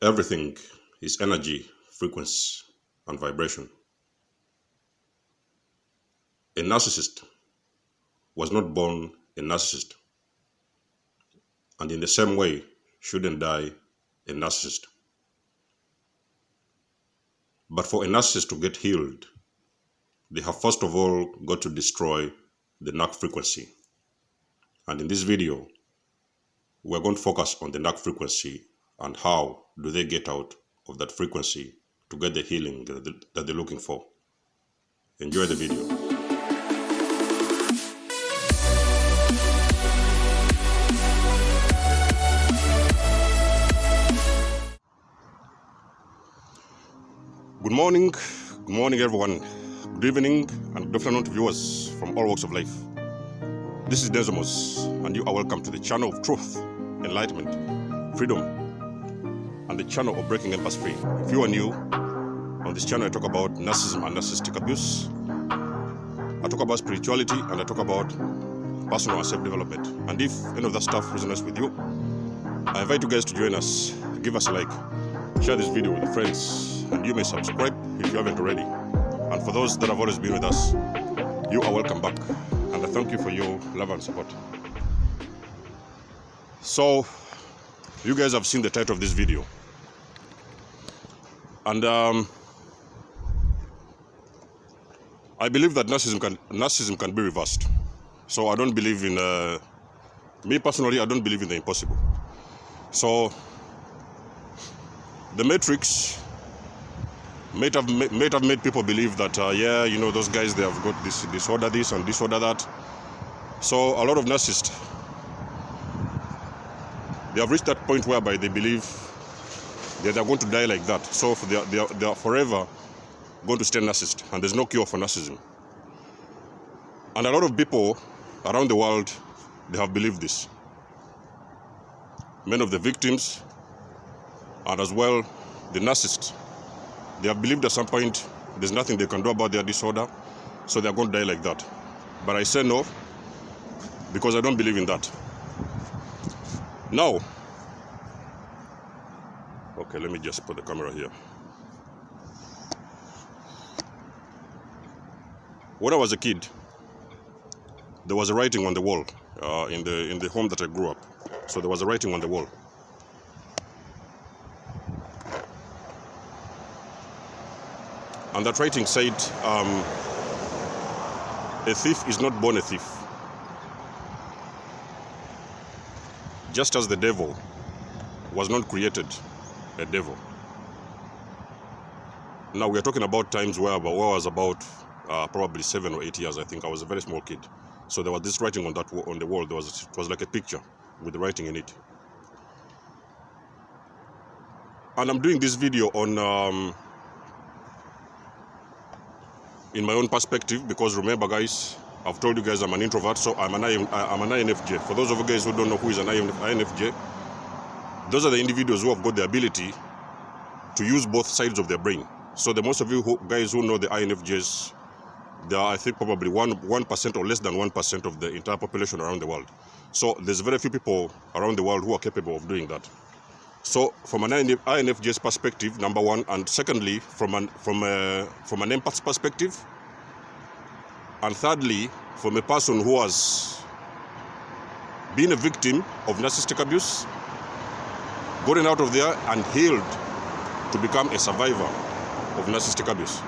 Everything is energy, frequency, and vibration. A narcissist was not born a narcissist, and in the same way shouldn't die a narcissist. But for a narcissist to get healed, they have first of all got to destroy the narc frequency. And in this video, we're going to focus on the narc frequency and how do they get out of that frequency to get the healing that they're looking for. Enjoy the video. Good morning everyone. Good evening and good afternoon to viewers from all walks of life. This is Desmos and you are welcome to the channel of truth, enlightenment, freedom, and the channel of breaking empaths free. If you are new, on this channel I talk about narcissism and narcissistic abuse. I talk about spirituality and I talk about personal and self-development. And if any of that stuff resonates with you, I invite you guys to join us, give us a like, share this video with your friends, and you may subscribe if you haven't already. And for those that have always been with us, you are welcome back. And I thank you for your love and support. So, you guys have seen the title of this video. And I believe that narcissism can be reversed. So I don't believe in, me personally, I don't believe in the impossible. So the Matrix might have made people believe that, yeah, you know, those guys, they have got this disorder, this and disorder that. So a lot of narcissists, they have reached that point whereby they believe that they're going to die like that. So they are forever going to stay narcissist, and there's no cure for narcissism. And a lot of people around the world, they have believed this. Many of the victims, and as well the narcissists, they have believed at some point there's nothing they can do about their disorder, so they're going to die like that. But I say no, because I don't believe in that. Now, okay, let me just put the camera here. When I was a kid, there was a writing on the wall in the home that I grew up. So there was a writing on the wall. And that writing said, a thief is not born a thief. Just as the devil was not created a devil. Now we are talking about times where I was about probably 7 or 8 years. I think I was a very small kid. So there was this writing on the wall. It was like a picture with the writing in it. And I'm doing this video on in my own perspective, because remember guys, I've told you guys I'm an introvert, so I'm an INFJ. For those of you guys who don't know who is an INFJ, those are the individuals who have got the ability to use both sides of their brain. So the most of you guys who know the INFJs, they are, I think, probably 1% or less than 1% of the entire population around the world. So there's very few people around the world who are capable of doing that. So from an INFJ's perspective, number one, and secondly, from an empath's perspective, and thirdly, from a person who has been a victim of narcissistic abuse, gotten out of there and healed to become a survivor of narcissistic abuse.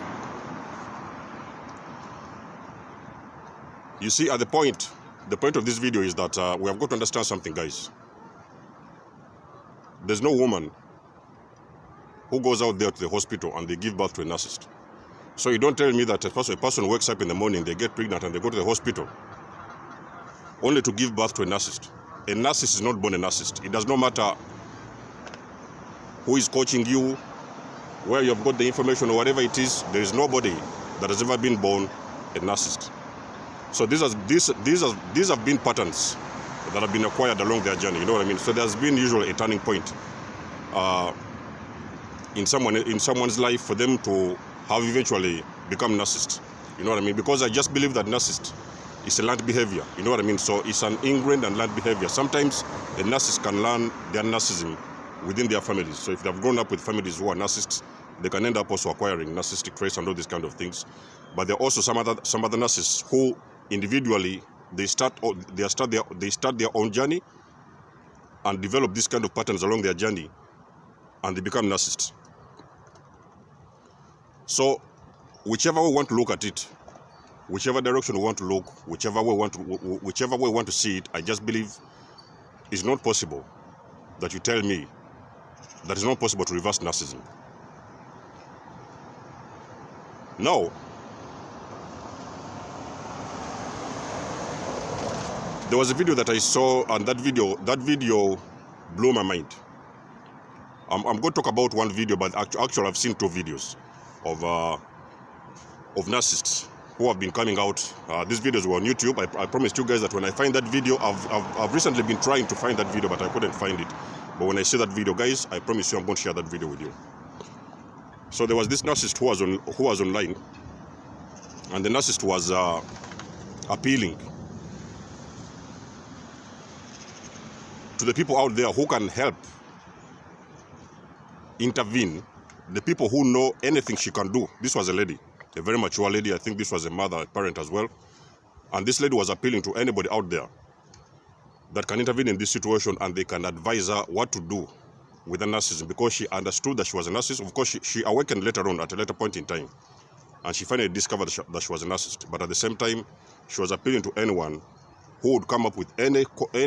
You see, at the point of this video is that we have got to understand something, guys. There's no woman who goes out there to the hospital and they give birth to a narcissist. So you don't tell me that a person wakes up in the morning, they get pregnant and they go to the hospital only to give birth to a narcissist. A narcissist is not born a narcissist. It does not matter who is coaching you, where you've got the information or whatever it is, there is nobody that has ever been born a narcissist. So these have been patterns that have been acquired along their journey, you know what I mean? So there's been usually a turning point in someone's life for them to have eventually become narcissist, you know what I mean? Because I just believe that narcissist is a learned behavior, you know what I mean? So it's an ingrained and learned behavior. Sometimes a narcissist can learn their narcissism within their families. So if they've grown up with families who are narcissists, they can end up also acquiring narcissistic traits and all these kind of things. But there are also some other narcissists who individually they start their own journey and develop these kind of patterns along their journey, and they become narcissists. So whichever way we want to look at it, whichever direction we want to look, whichever way we want to see it, I just believe it's not possible that you tell me that it's not possible to reverse narcissism. No. There was a video that I saw, and that video blew my mind. I'm going to talk about one video, but actually I've seen two videos of narcissists who have been coming out. These videos were on YouTube. I promised you guys that when I find that video, I've recently been trying to find that video, but I couldn't find it. But when I see that video, guys, I promise you I'm going to share that video with you. So there was this narcissist who was online, and the narcissist was appealing to the people out there who can help intervene, the people who know anything she can do. This was a lady, a very mature lady. I think this was a mother, a parent as well. And this lady was appealing to anybody out there that can intervene in this situation, and they can advise her what to do with the narcissism, because she understood that she was a narcissist. Of course, she awakened later on at a later point in time, and she finally discovered that she was a narcissist. But at the same time, she was appealing to anyone who would come up with any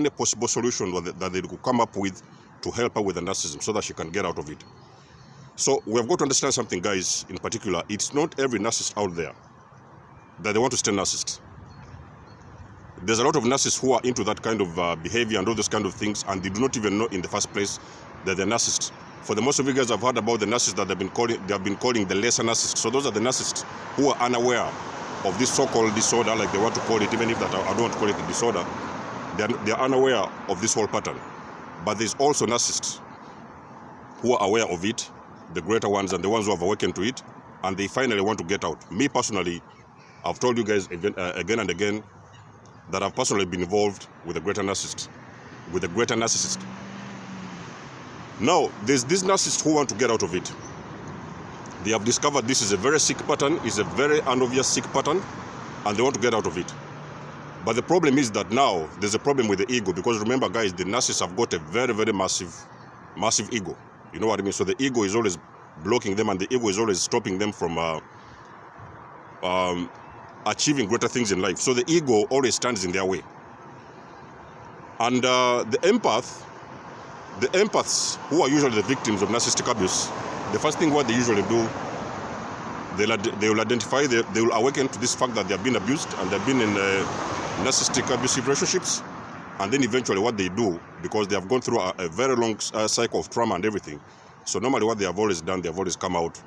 possible solution that they could come up with to help her with the narcissism so that she can get out of it. So we have got to understand something, guys, in particular. It's not every narcissist out there that they want to stay narcissists. There's a lot of narcissists who are into that kind of behavior and all those kind of things, and they do not even know in the first place that they're narcissists. For the most of you guys have heard about the narcissists that they have been calling the lesser narcissists. So those are the narcissists who are unaware of this so-called disorder, like they want to call it, even if that I don't want to call it a disorder. They are unaware of this whole pattern. But there's also narcissists who are aware of it, the greater ones and the ones who have awakened to it, and they finally want to get out. Me personally, I've told you guys again and again that I've personally been involved with a greater narcissist. Now, there's these narcissists who want to get out of it. They have discovered this is a very sick pattern, is a very unobvious sick pattern, and they want to get out of it. But the problem is that now there's a problem with the ego, because remember, guys, the narcissists have got a very, very massive ego. You know what I mean? So the ego is always blocking them, and the ego is always stopping them from achieving greater things in life. So the ego always stands in their way. And the empaths who are usually the victims of narcissistic abuse, the first thing what they usually do, they will identify, they will awaken to this fact that they have been abused and they've been in narcissistic abusive relationships. And then eventually what they do, because they have gone through a very long cycle of trauma and everything, so normally what they have always done, they have always come out,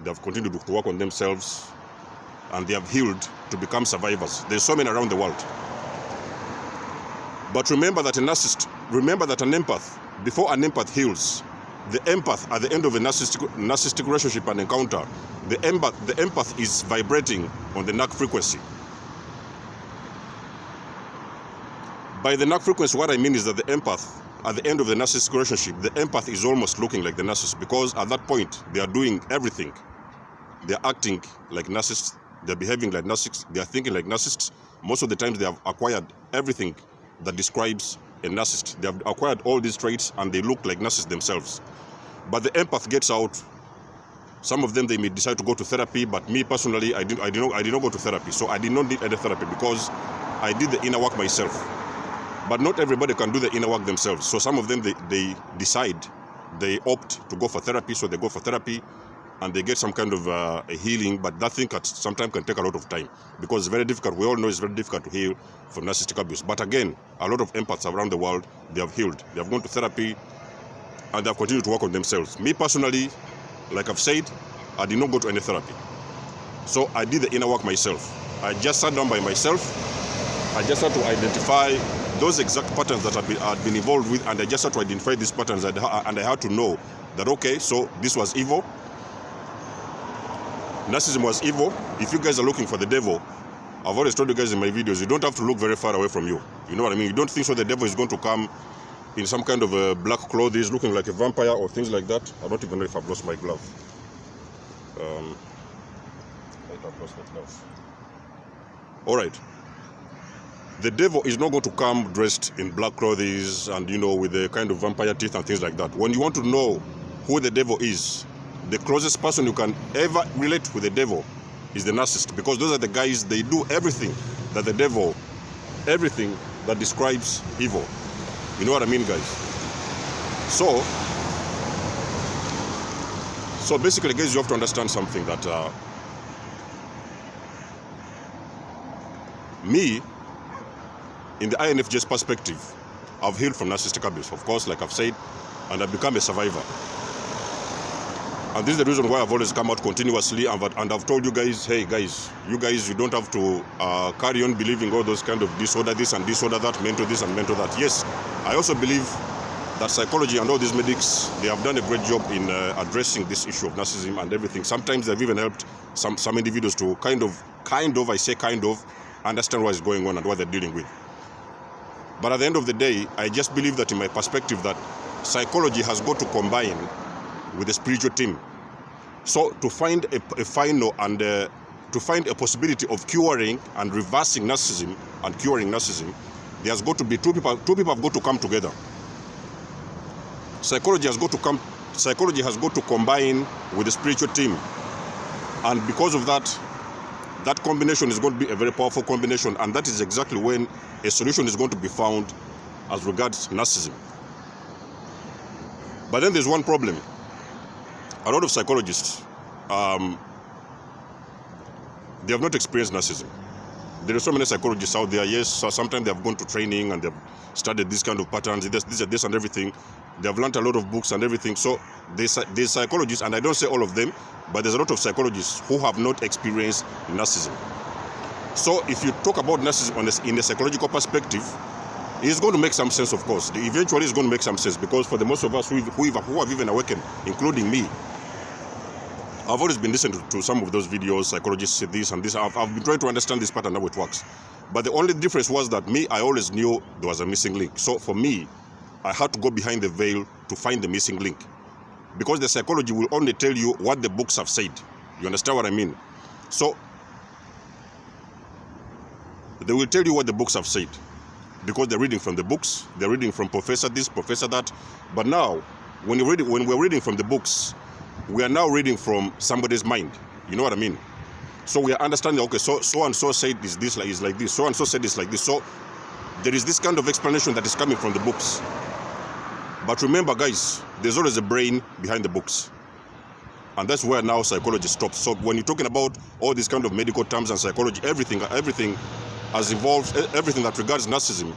they have continued to work on themselves, and they have healed to become survivors. There's so many around the world. But remember that an empath, before an empath heals, the empath at the end of a narcissistic relationship and encounter, the empath is vibrating on the narc frequency. By the narc frequency, what I mean is that the empath, at the end of the narcissistic relationship, the empath is almost looking like the narcissist, because at that point, they are doing everything. They are acting like narcissists, they are behaving like narcissists, they are thinking like narcissists. Most of the times, they have acquired everything that describes a narcissist. They have acquired all these traits, and they look like narcissists themselves. But the empath gets out. Some of them, they may decide to go to therapy, but me personally, I did not go to therapy. So I did not need any therapy, because I did the inner work myself. But not everybody can do the inner work themselves. So some of them, they decide, they opt to go for therapy. So they go for therapy and they get some kind of a healing. But that thing sometimes can take a lot of time, because it's very difficult. We all know it's very difficult to heal from narcissistic abuse. But again, a lot of empaths around the world, they have healed. They have gone to therapy and they have continued to work on themselves. Me personally, like I've said, I did not go to any therapy. So I did the inner work myself. I just sat down by myself. I just had to identify those exact patterns that I'd been involved with, and I just had to identify these patterns, and I had to know that, okay, so this was evil. Narcissism was evil. If you guys are looking for the devil, I've always told you guys in my videos, you don't have to look very far away from you. You know what I mean? You don't think so the devil is going to come in some kind of a black clothes, looking like a vampire or things like that. I don't even know if I've lost my glove. I've lost my glove. All right. The devil is not going to come dressed in black clothes and, you know, with the kind of vampire teeth and things like that. When you want to know who the devil is, the closest person you can ever relate with the devil is the narcissist, because those are the guys, they do everything that the devil, everything that describes evil. You know what I mean, guys? So basically, guys, you have to understand something, that me, in the INFJ's perspective, I've healed from narcissistic abuse, of course, like I've said, and I've become a survivor. And this is the reason why I've always come out continuously, and I've told you guys, hey guys, you don't have to carry on believing all those kind of disorder this and disorder that, mental this and mental that. Yes, I also believe that psychology and all these medics, they have done a great job in addressing this issue of narcissism and everything. Sometimes they've even helped some individuals to kind of, understand what is going on and what they're dealing with. But at the end of the day, I just believe that, in my perspective, that psychology has got to combine with the spiritual team. So to find a final and to find a possibility of curing and reversing narcissism and curing narcissism, there's got to be two people have got to come together. Psychology has got to combine with the spiritual team. And because of that, that combination is going to be a very powerful combination, and that is exactly when a solution is going to be found as regards narcissism. But then there's one problem. A lot of psychologists, they have not experienced narcissism. There are so many psychologists out there. Yes, so sometimes they have gone to training and they've studied this kind of patterns, this and everything. They have learned a lot of books and everything. So there's psychologists, and I don't say all of them, but there's a lot of psychologists who have not experienced narcissism. So if you talk about narcissism in a psychological perspective, it's going to make some sense, of course. Eventually it's going to make some sense, because for the most of us who have even awakened, including me, I've always been listening to some of those videos, psychologists say this and this. I've been trying to understand this pattern, how it works. But the only difference was that I always knew there was a missing link. So for me, I had to go behind the veil to find the missing link. Because the psychology will only tell you what the books have said. You understand what I mean? So they will tell you what the books have said, because they're reading from the books, they're reading from professor this, professor that. But now, when we're reading from the books, we are now reading from somebody's mind. You know what I mean? So we are understanding, okay, so and so said this is like this, so and so said this like this. So there is this kind of explanation that is coming from the books. But remember, guys, there's always a brain behind the books. And that's where now psychology stops. So when you're talking about all these kind of medical terms and psychology, everything has evolved, everything that regards narcissism,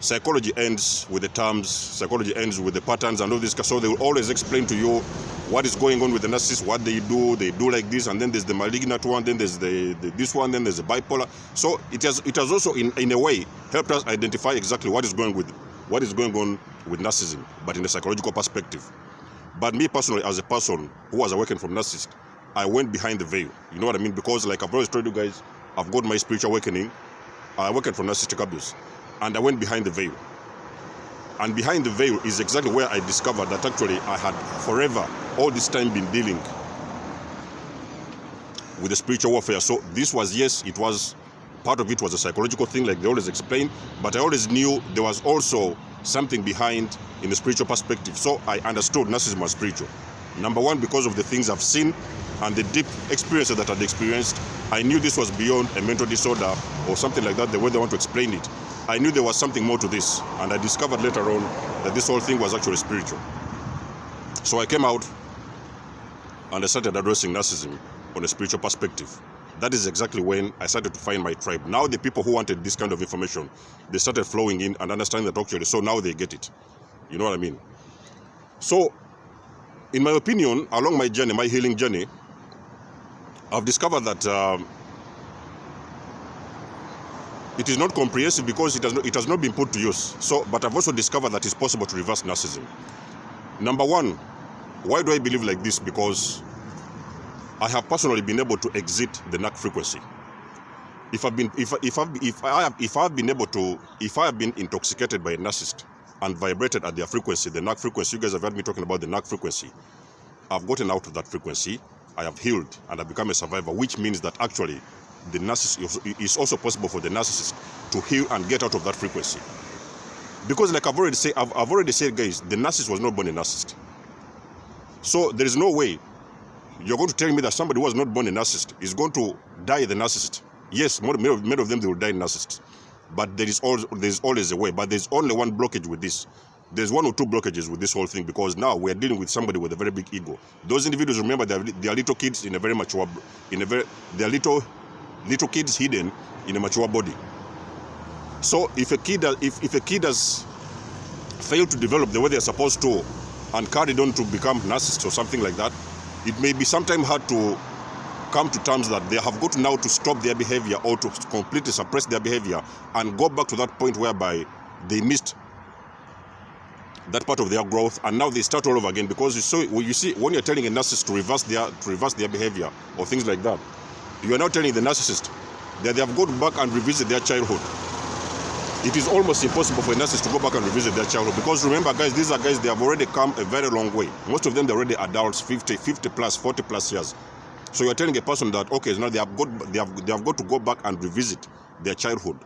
psychology ends with the terms, psychology ends with the patterns and all this. So they will always explain to you what is going on with the narcissist, what they do like this, and then there's the malignant one, then there's this one, then there's the bipolar. So it has also in a way helped us identify exactly what is going on with narcissism, but in a psychological perspective. But me personally, as a person who was awakened from narcissist, I went behind the veil. You know what I mean? Because like I've always told you guys, I've got my spiritual awakening. I awakened from narcissistic abuse, and I went behind the veil. And behind the veil is exactly where I discovered that actually I had forever, all this time, been dealing with the spiritual warfare. So this was, yes, it was, part of it was a psychological thing, like they always explain, but I always knew there was also something behind in the spiritual perspective. So I understood narcissism was spiritual. Number one, because of the things I've seen and the deep experiences that I'd experienced, I knew this was beyond a mental disorder or something like that, the way they want to explain it. I knew there was something more to this, and I discovered later on that this whole thing was actually spiritual. So I came out and I started addressing narcissism on a spiritual perspective. That is exactly when I started to find my tribe. Now the people who wanted this kind of information, they started flowing in and understanding that actually, so now they get it. You know what I mean? So, in my opinion, along my journey, my healing journey, I've discovered that it is not comprehensive because it has not been put to use. So, but I've also discovered that it's possible to reverse narcissism. Number one, why do I believe like this? Because I have personally been able to exit the narc frequency. If I have been intoxicated by a narcissist, and vibrated at their frequency, the narc frequency. You guys have heard me talking about the narc frequency. I've gotten out of that frequency. I have healed and I've become a survivor, which means that actually the narcissist is also possible for the narcissist to heal and get out of that frequency. Because like I've already said, guys, the narcissist was not born a narcissist. So there is no way you're going to tell me that somebody who was not born a narcissist is going to die the narcissist. Yes, many of them, they will die narcissists. But there is always a way. But there's only one blockage with this. There's one or two blockages with this whole thing, because now we're dealing with somebody with a very big ego. Those individuals, remember, they are little kids in a very mature, they are little kids hidden in a mature body. So if a kid has failed to develop the way they're supposed to and carried on to become narcissists or something like that, it may be sometimes hard to come to terms that they have got now to stop their behavior or to completely suppress their behavior and go back to that point whereby they missed that part of their growth, and now they start all over again. Because you see, when you're telling a narcissist to reverse their behavior or things like that, you are now telling the narcissist that they have gone back and revisit their childhood. It is almost impossible for a narcissist to go back and revisit their childhood, because remember, guys, these are guys, they have already come a very long way. Most of them, they're already adults, 50 plus, 40 plus years. So you're telling a person that, okay, now they have got to go back and revisit their childhood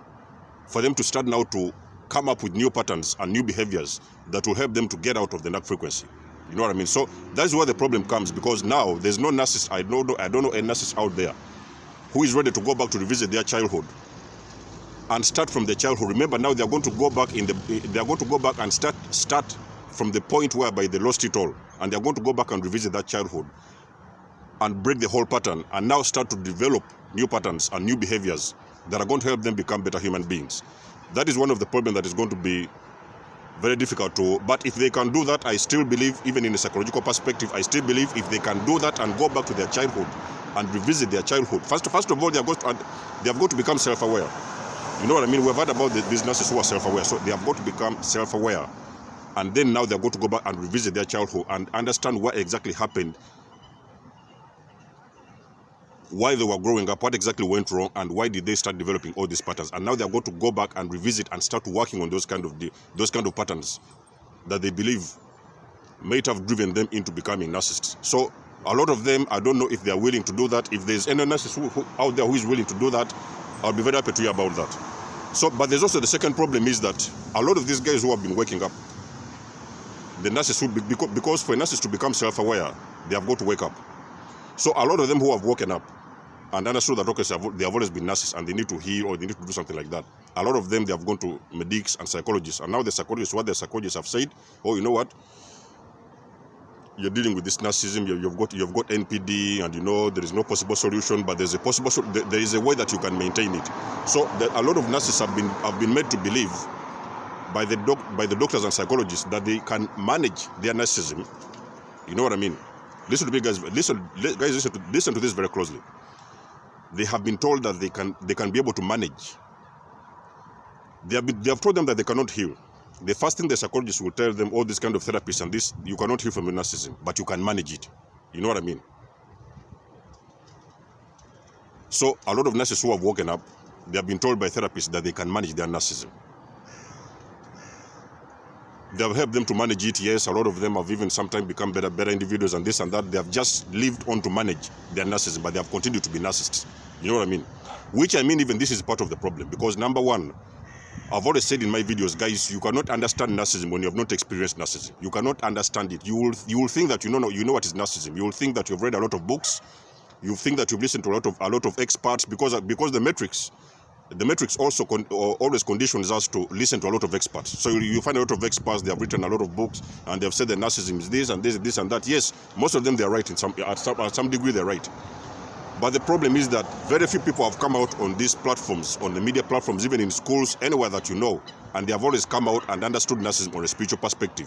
for them to start now to come up with new patterns and new behaviors that will help them to get out of the narc frequency. You know what I mean? So that's where the problem comes, because now there's no narcissist. I don't know a narcissist out there who is ready to go back to revisit their childhood and start from their childhood. Remember, now they are going to go back and start from the point whereby they lost it all, and they are going to go back and revisit that childhood and break the whole pattern, and now start to develop new patterns and new behaviors that are going to help them become better human beings. That is one of the problems that is going to be very difficult to. But if they can do that, I still believe, even in a psychological perspective, I still believe if they can do that and go back to their childhood and revisit their childhood, first of all, they have got to become self-aware. You know what I mean? We've heard about these narcissists who are self-aware, so they have got to become self-aware, and then now they're going to go back and revisit their childhood and understand what exactly happened, why they were growing up, what exactly went wrong, and why did they start developing all these patterns. And now they're going to go back and revisit and start working on those kind of patterns that they believe might have driven them into becoming narcissists. So a lot of them, I don't know if they are willing to do that. If there's any narcissist who out there who is willing to do that, I'll be very happy to hear about that. So, but there's also the second problem, is that a lot of these guys who have been waking up, the narcissist, because for a narcissist to become self-aware, they have got to wake up. So a lot of them who have woken up and understood that, okay, so they have always been narcissists and they need to heal or they need to do something like that, a lot of them, they have gone to medics and psychologists, and now the psychologists, what the psychologists have said, oh, you know what, you're dealing with this narcissism, you've got NPD, and you know there is no possible solution, but there's a possible there is a way that you can maintain it. So a lot of narcissists have been made to believe by the doctors and psychologists that they can manage their narcissism. You know what I mean? Listen to me, guys. Listen to this very closely. They have been told that they can be able to manage. They have told them that they cannot heal. The first thing the psychologist will tell them, all this kind of therapists and this, you cannot heal from your narcissism, but you can manage it. You know what I mean? So a lot of narcissists who have woken up, they have been told by therapists that they can manage their narcissism. They have helped them to manage it, yes. A lot of them have even sometimes become better individuals and this and that. They have just lived on to manage their narcissism, but they have continued to be narcissists. You know what I mean? Which, I mean, even this is part of the problem, because number one, I've always said in my videos, guys, you cannot understand narcissism when you have not experienced narcissism. You cannot understand it. You will think that you know what is narcissism. You will think that you've read a lot of books. You think that you've listened to a lot of experts, because the matrix also always conditions us to listen to a lot of experts. So you find a lot of experts, they have written a lot of books, and they have said that narcissism is this and this and that. Yes, most of them they are right at some degree, they're right. But the problem is that very few people have come out on these platforms, on the media platforms, even in schools, anywhere that you know, and they have always come out and understood narcissism on a spiritual perspective.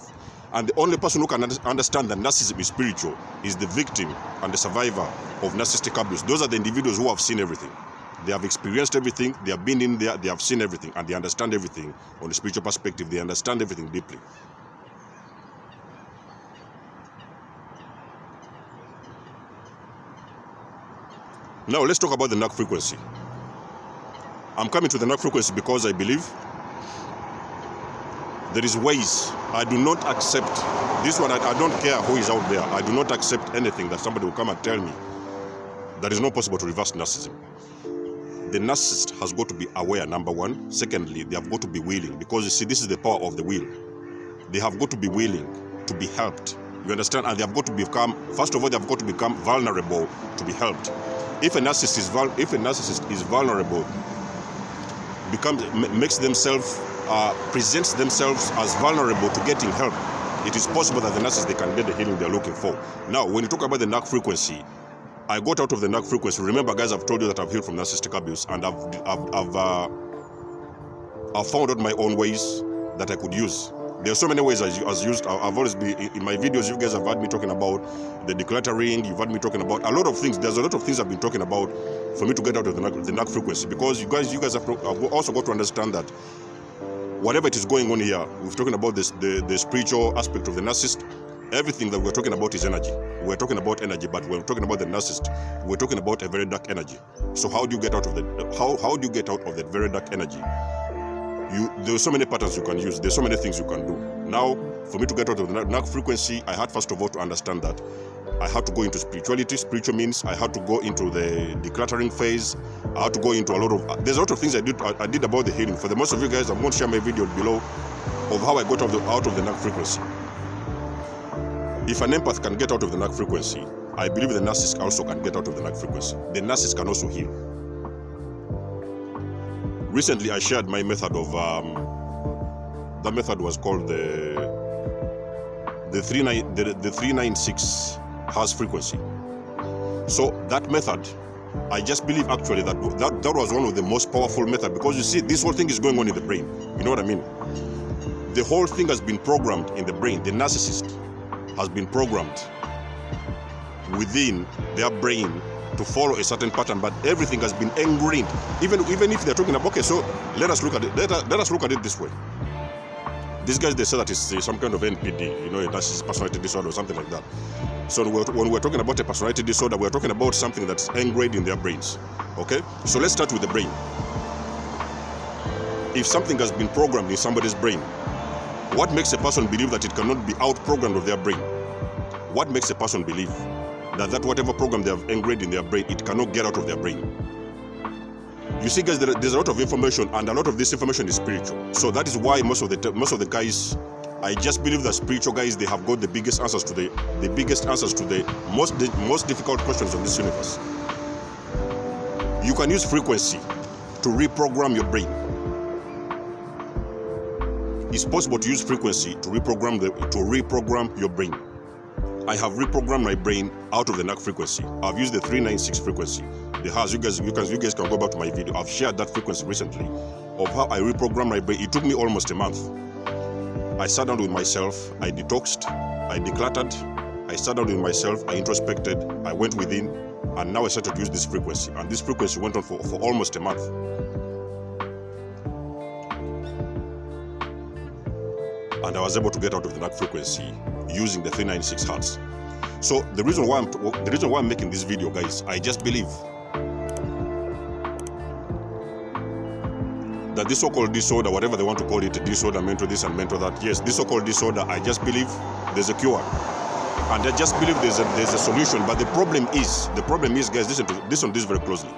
And the only person who can understand that narcissism is spiritual is the victim and the survivor of narcissistic abuse. Those are the individuals who have seen everything. They have experienced everything, they have been in there, they have seen everything, and they understand everything on a spiritual perspective. They understand everything deeply. Now let's talk about the narc frequency. I'm coming to the narc frequency because I believe There is ways. I do not accept this one. I don't care who is out there. I do not accept anything that somebody will come and tell me that is not possible to reverse narcissism. The narcissist has got to be aware, number one. Secondly, they have got to be willing, because you see, this is the power of the will. They have got to be willing to be helped. You understand? And they have got to become, first of all, they have got to become vulnerable to be helped. If a narcissist is vulnerable, makes themselves, presents themselves as vulnerable to getting help, it is possible that the narcissist, they can get the healing they're looking for. Now, when you talk about the narc frequency, I got out of the narc frequency. Remember, guys, I've told you that I've healed from narcissistic abuse, and I've found out my own ways that I could use. There are so many ways I've used. I've always been in my videos. You guys have heard me talking about the decluttering. You've heard me talking about a lot of things. There's a lot of things I've been talking about for me to get out of the narc frequency, because you guys have also got to understand that whatever it is going on here, we're talking about this, the spiritual aspect of the narcissist. Everything that we're talking about is energy. We're talking about energy, but when we're talking about the narcissist, we're talking about a very dark energy. So how do you get out of that? How do you get out of that very dark energy? There are so many patterns you can use. There's so many things you can do. Now, for me to get out of the narc frequency, I had first of all to understand that I had to go into spirituality. Spiritual means I had to go into the decluttering phase. I had to go into there's a lot of things I did about the healing. For the most of you guys, I'm going to share my video below of how I got out of the narc frequency. If an empath can get out of the narc frequency, I believe the narcissist also can get out of the narc frequency. The narcissist can also heal. Recently, I shared my method of, that method was called the 396 Hertz frequency. So that method, I just believe actually that was one of the most powerful methods, because you see, this whole thing is going on in the brain. You know what I mean? The whole thing has been programmed in the brain. The narcissist has been programmed within their brain to follow a certain pattern, but everything has been ingrained. Even if they're talking about, okay, so let us look at it. Let us look at it this way. These guys, they say that it's some kind of NPD, that's personality disorder or something like that. So when we're talking about a personality disorder, we're talking about something that's ingrained in their brains. Okay, so let's start with the brain. If something has been programmed in somebody's brain, what makes a person believe that it cannot be out-programmed of their brain? What makes a person believe that whatever program they have ingrained in their brain, it cannot get out of their brain? You see, guys, there's a lot of information, and a lot of this information is spiritual. So that is why most of the guys, I just believe that spiritual guys, they have got the biggest answers to the most difficult questions on this universe. You can use frequency to reprogram your brain. It's possible to use frequency to reprogram your brain. I have reprogrammed my brain out of the narc frequency. I've used the 396 frequency. The Hertz. You guys can go back to my video. I've shared that frequency recently of how I reprogrammed my brain. It took me almost a month. I sat down with myself. I detoxed. I decluttered. I sat down with myself. I introspected. I went within, and now I started to use this frequency. And this frequency went on for almost a month. And I was able to get out of the narc frequency using the 396 Hertz. So the reason why I'm making this video, guys, I just believe that this so-called disorder, whatever they want to call it, disorder, mentor this and mentor that, yes, this so-called disorder, I just believe there's a cure, and I just believe there's a solution. But the problem is, guys, listen to this very closely.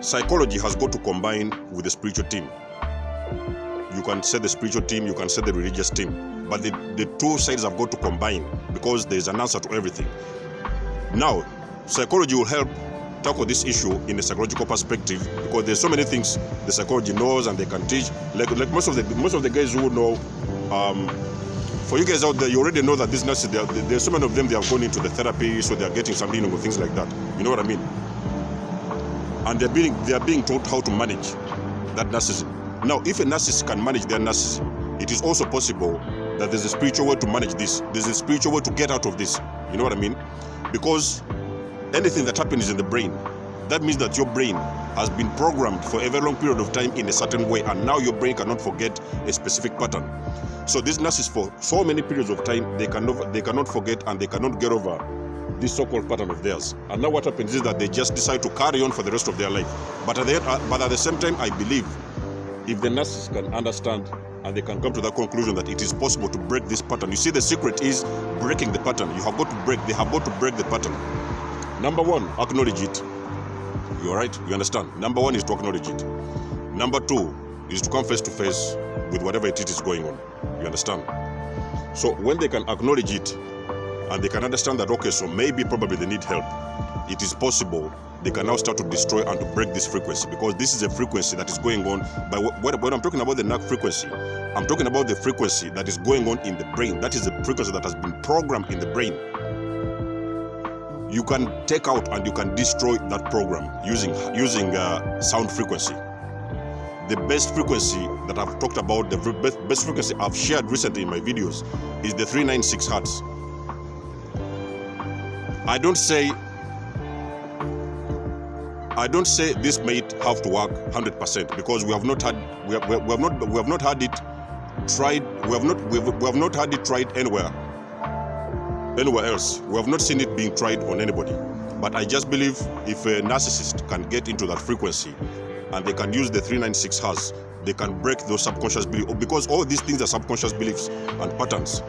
Psychology has got to combine with the spiritual team. You can say the spiritual team, you can say the religious team, but the two sides have got to combine, because there's an answer to everything. Now, psychology will help tackle this issue in a psychological perspective, because there's so many things the psychology knows and they can teach. Like most of the guys who know, for you guys out there, you already know that this narcissist, there's so many of them, they have gone into the therapy, so they are getting some healing or things like that. You know what I mean? And they are being taught how to manage that narcissism. Now, if a narcissist can manage their narcissism, it is also possible that there's a spiritual way to manage this. There's a spiritual way to get out of this. You know what I mean? Because anything that happens in the brain, that means that your brain has been programmed for a very long period of time in a certain way, and now your brain cannot forget a specific pattern. So these narcissists, for so many periods of time, they cannot forget, and they cannot get over this so-called pattern of theirs. And now what happens is that they just decide to carry on for the rest of their life. But at the same time, I believe if the narcissist can understand and they can come to the conclusion that it is possible to break this pattern. You see, the secret is breaking the pattern. They have got to break the pattern. Number one, acknowledge it. You all right? You understand? Number one is to acknowledge it. Number two is to come face to face with whatever it is going on. You understand? So when they can acknowledge it and they can understand that, okay, so maybe probably they need help, it is possible, they can now start to destroy and to break this frequency, because this is a frequency that is going on. When I'm talking about the narc frequency, I'm talking about the frequency that is going on in the brain. That is the frequency that has been programmed in the brain. You can take out and you can destroy that program using sound frequency. The best frequency that I've talked about, the best frequency I've shared recently in my videos, is the 396 hertz. I don't say this may have to work 100%, because we have not had it tried anywhere else. We have not seen it being tried on anybody. But I just believe if a narcissist can get into that frequency and they can use the 396 hertz, they can break those subconscious beliefs, because all these things are subconscious beliefs and patterns.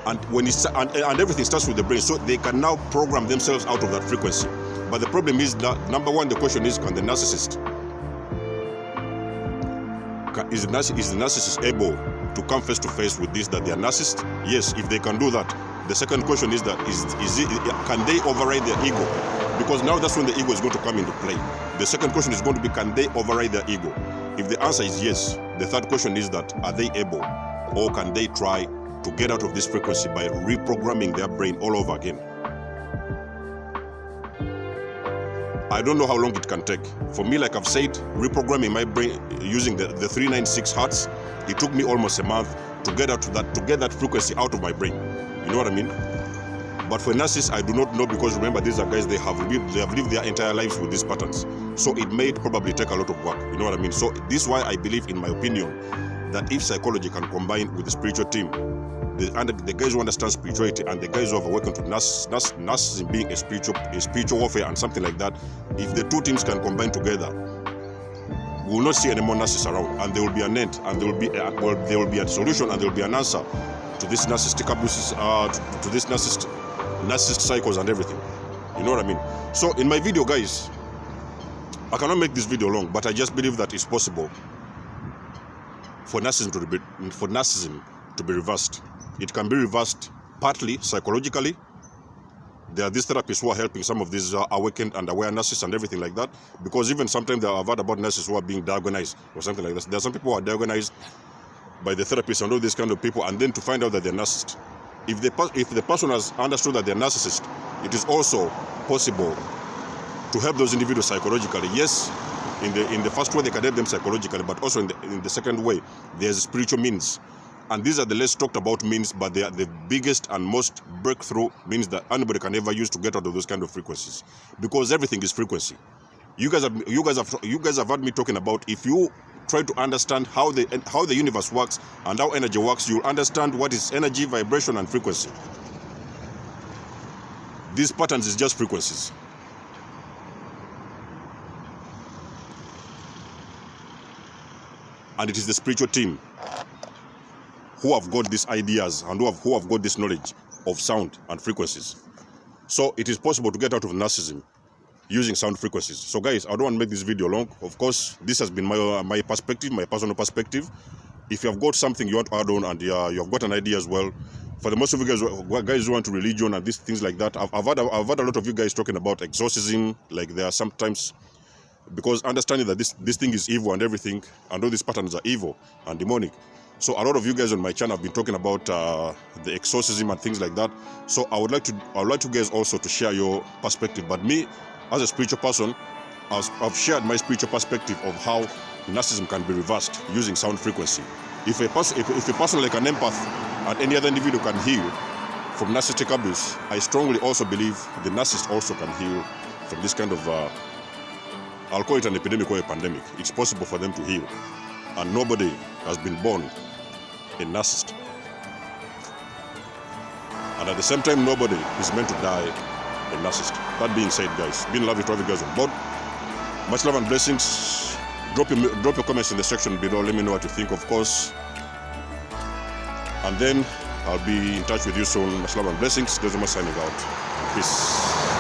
And when and everything starts with the brain, so they can now program themselves out of that frequency. But the problem is that, number one, the question is, can the narcissist, is the narcissist able to come face to face with this, that they are narcissist? Yes, if they can do that. The second question is that, can they override their ego? Because now that's when the ego is going to come into play. The second question is going to be, can they override their ego? If the answer is yes, the third question is that, are they able, or can they try to get out of this frequency by reprogramming their brain all over again? I don't know how long it can take. For me, like I've said, reprogramming my brain using the 396 hertz, it took me almost a month to get that frequency out of my brain. You know what I mean? But for narcissists, I do not know, because remember, these are guys, they have lived their entire lives with these patterns. So it may probably take a lot of work. You know what I mean? So this is why I believe, in my opinion, that if psychology can combine with the spiritual team, the guys who understand spirituality and the guys who have awakened to narcissism being a spiritual warfare and something like that, if the two teams can combine together, we will not see any more narcissists around, and there will be an end, and there will be a solution, and there will be an answer to this narcissistic abuses, to this narcissist cycles and everything. You know what I mean? So in my video, guys, I cannot make this video long, but I just believe that it's possible for narcissism to be reversed. It can be reversed partly psychologically. There are these therapists who are helping some of these awakened and aware narcissists and everything like that, because even sometimes I've heard about narcissists who are being diagnosed or something like that. There are some people who are diagnosed by the therapists and all these kind of people, and then to find out that they're narcissists. If the person has understood that they're narcissist, it is also possible to help those individuals psychologically. Yes, in the first way they can help them psychologically, but also in the second way, there's spiritual means. And these are the less talked about means, but they are the biggest and most breakthrough means that anybody can ever use to get out of those kind of frequencies, because everything is frequency. You guys have heard me talking about, if you try to understand how the universe works and how energy works, you'll understand what is energy, vibration, and frequency. These patterns is just frequencies. And it is the spiritual team who have got these ideas and who have got this knowledge of sound and frequencies. So it is possible to get out of narcissism using sound frequencies. So guys, I don't want to make this video long. Of course, this has been my perspective, my personal perspective. If you have got something you want to add on, and you have got an idea as well, for the most of you guys who want to religion and these things like that, I've heard a lot of you guys talking about exorcism. Like, there are sometimes, because understanding that this thing is evil and everything, and all these patterns are evil and demonic. So a lot of you guys on my channel have been talking about the exorcism and things like that. So I would like you guys also to share your perspective. But me, as a spiritual person, I've shared my spiritual perspective of how narcissism can be reversed using sound frequency. If a person like an empath and any other individual can heal from narcissistic abuse, I strongly also believe the narcissist also can heal from this kind of, I'll call it an epidemic or a pandemic. It's possible for them to heal. And nobody has been born a narcissist. And at the same time, nobody is meant to die a narcissist. That being said, guys, been lovely to have you guys on board. Much love and blessings. Drop your comments in the section below. Let me know what you think, of course. And then I'll be in touch with you soon. Assalam and blessings. Dozuma signing out. Peace.